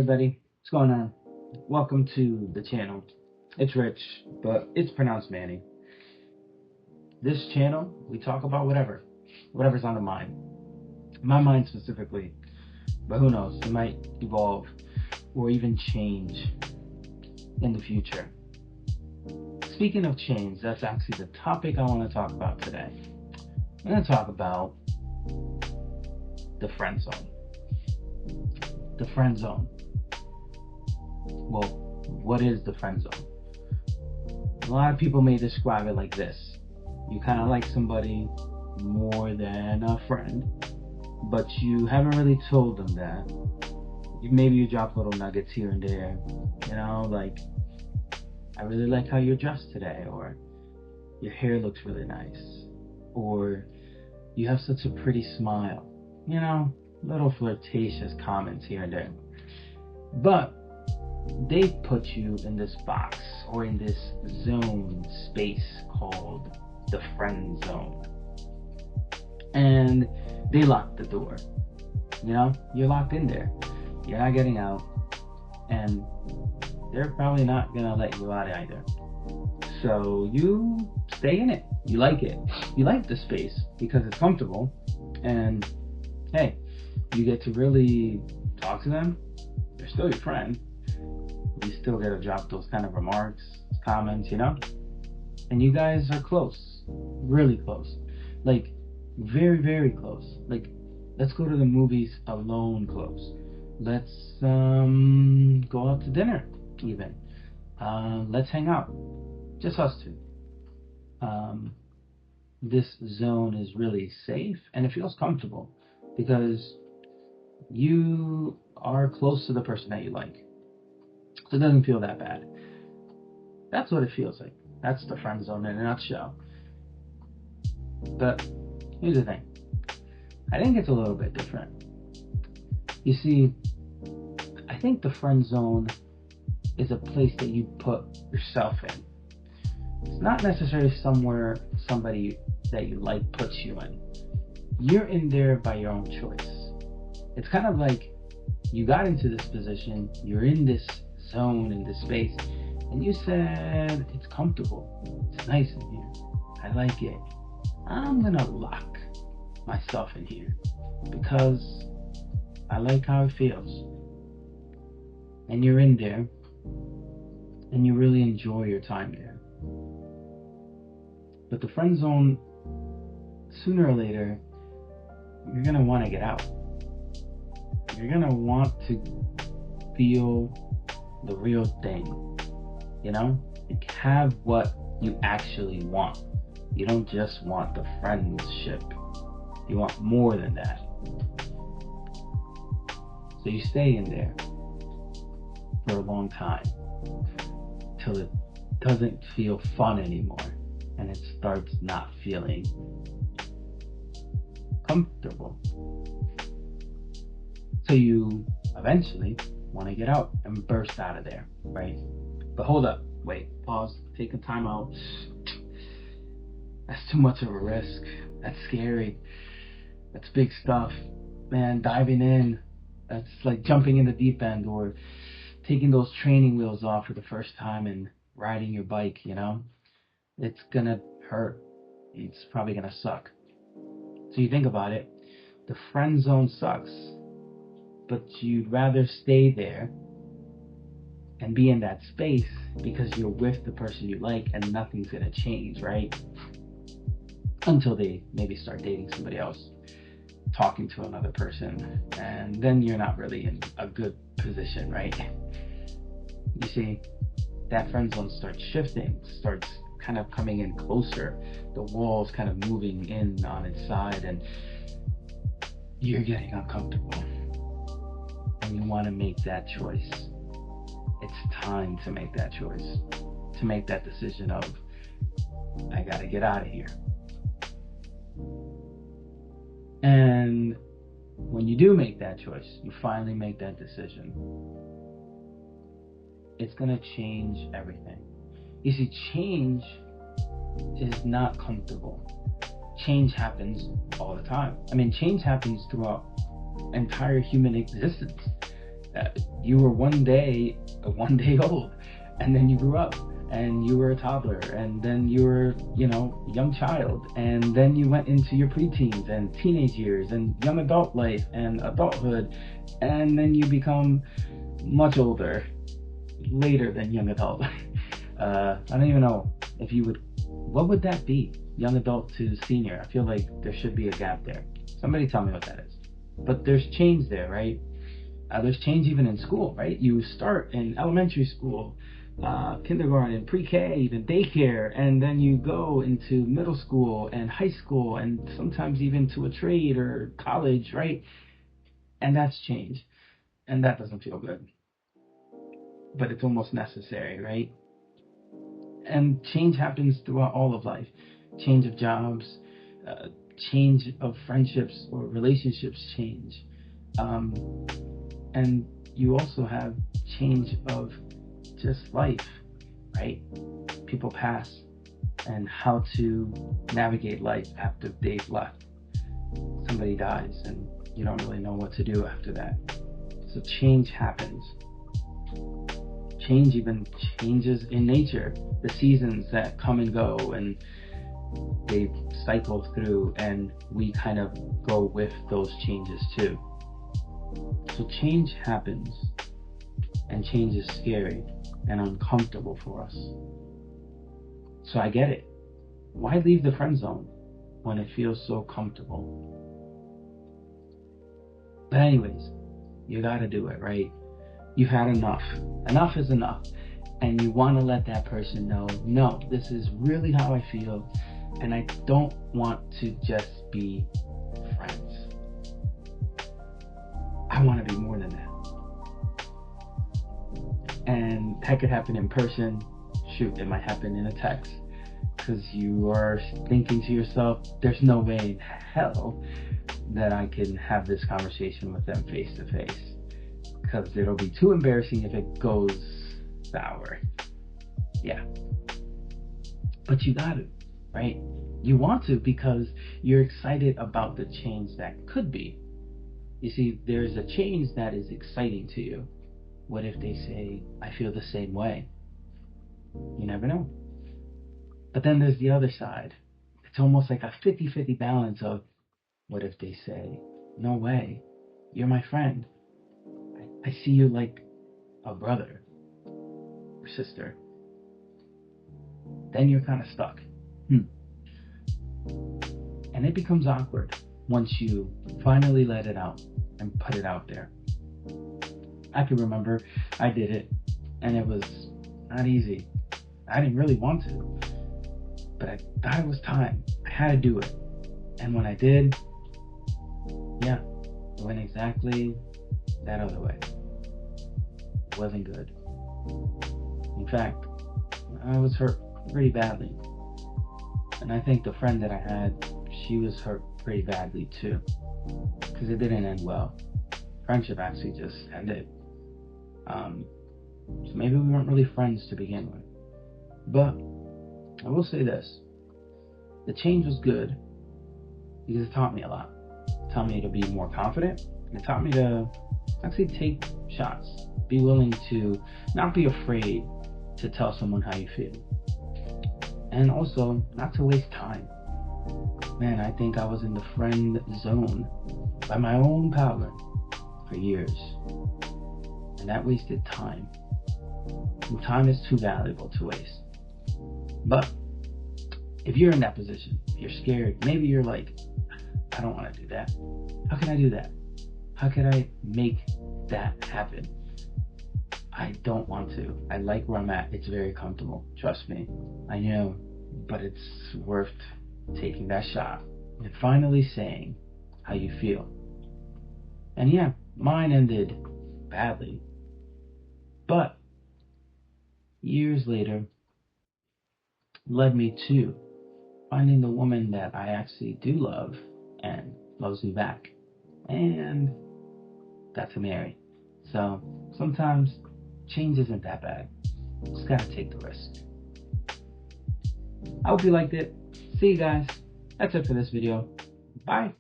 everybody? What's going on? Welcome to the channel. It's Rich, but it's pronounced Manny. This channel, we talk about whatever's on the mind. My mind specifically, but who knows? It might evolve or even change in the future. Speaking of change, that's actually the topic I want to talk about today. I'm going to talk about the friend zone. The friend zone. Well, what is the friend zone? A lot of people may describe it like this. You kind of like somebody more than a friend, but you haven't really told them that. Maybe you drop little nuggets here and there, like, I really like how you're dressed today, or your hair looks really nice, or you have such a pretty smile. Little flirtatious comments here and there. But they put you in this box or in this zone space called the friend zone. And they lock the door. You're locked in there. You're not getting out. And they're probably not going to let you out either. So you stay in it. You like it. You like the space because it's comfortable. And hey, you get to really talk to them. They're still your friend. You still get to drop those kind of remarks, comments, and you guys are close, really close, like very, very close. Like, let's go to the movies alone close. Let's go out to dinner even. Let's hang out, just us two. This zone is really safe and it feels comfortable because you are close to the person that you like. So it doesn't feel that bad. That's what it feels like. That's the friend zone in a nutshell. But here's the thing. I think it's a little bit different. You see, I think the friend zone is a place that you put yourself in. It's not necessarily somewhere somebody that you like puts you in. You're in there by your own choice. It's kind of like you got into this position, you're in this zone, in this space, and you said, it's comfortable, it's nice in here, I like it, I'm gonna lock myself in here because I like how it feels. And you're in there and you really enjoy your time there. But the friend zone, sooner or later, you're gonna want to get out. You're gonna want to feel the real thing, like have what you actually want. You don't just want the friendship, you want more than that. So you stay in there for a long time till it doesn't feel fun anymore and it starts not feeling comfortable. So you eventually want to get out and burst out of there, right? But hold up, wait, pause, take a time out. That's too much of a risk. That's scary. That's big stuff. Man, diving in, that's like jumping in the deep end or taking those training wheels off for the first time and riding your bike, It's gonna hurt. It's probably gonna suck. So you think about it, the friend zone sucks. But you'd rather stay there and be in that space because you're with the person you like and nothing's going to change, right? Until they maybe start dating somebody else, talking to another person, and then you're not really in a good position, right? You see, that friend zone starts shifting, starts kind of coming in closer. The wall's kind of moving in on its side and you're getting uncomfortable. And you want to make that choice. It's time to make that choice. To make that decision of, I gotta get out of here. And when you do make that choice, you finally make that decision, it's gonna change everything. You see, change is not comfortable. Change happens all the time. Change happens throughout entire human existence. You were one day old, and then you grew up, and you were a toddler, and then you were, a young child, and then you went into your preteens and teenage years and young adult life and adulthood, and then you become much older later than young adult. I don't even know if you would, what would that be? Young adult to senior. I feel like there should be a gap there. Somebody tell me what that is. But there's change there, right? There's change even in school, right? You start in elementary school, kindergarten, pre-K, even daycare, and then you go into middle school and high school, and sometimes even to a trade or college, right? And that's change. And that doesn't feel good. But it's almost necessary, right? And change happens throughout all of life. Change of jobs, change of friendships or relationships change. And you also have change of just life, right? People pass, and how to navigate life after they've left. Somebody dies, and you don't really know what to do after that. So change happens. Change even changes in nature. The seasons that come and go, and they cycle through, and we kind of go with those changes too. So change happens, and change is scary and uncomfortable for us. So I get it. Why leave the friend zone when it feels so comfortable? But anyways, you gotta do it, right? You've had enough. Enough is enough. And you want to let that person know, no, this is really how I feel, and I don't want to just be friends. I want to be more than that. And that could happen in person. Shoot, it might happen in a text. Because you are thinking to yourself, there's no way in hell that I can have this conversation with them face to face. Because it'll be too embarrassing if it goes sour. Yeah. But you got to, right? You want to, because you're excited about the change that could be. You see, there's a change that is exciting to you. What if they say, I feel the same way? You never know. But then there's the other side. It's almost like a 50-50 balance of, what if they say, no way, you're my friend. I see you like a brother or sister. Then you're kind of stuck. And it becomes awkward once you finally let it out and put it out there. I can remember I did it, and it was not easy. I didn't really want to, but I thought it was time. I had to do it. And when I did, yeah, it went exactly that other way. It wasn't good. In fact, I was hurt pretty badly. And I think the friend that I had, she was hurt pretty badly too. Because it didn't end well. Friendship actually just ended. So maybe we weren't really friends to begin with. But I will say this. The change was good because it taught me a lot. It taught me to be more confident. And it taught me to actually take shots. Be willing to not be afraid to tell someone how you feel. And also, not to waste time. Man, I think I was in the friend zone by my own power for years. And that wasted time. And time is too valuable to waste. But if you're in that position, if you're scared, maybe you're like, I don't want to do that. How can I do that? How can I make that happen? I don't want to. I like where I'm at. It's very comfortable. Trust me. I know. But it's worth taking that shot and finally saying how you feel. And yeah, mine ended badly. But years later led me to finding the woman that I actually do love and loves me back. And got to marry. So sometimes change isn't that bad. Just gotta take the risk. I hope you liked it. See you guys. That's it for this video. Bye.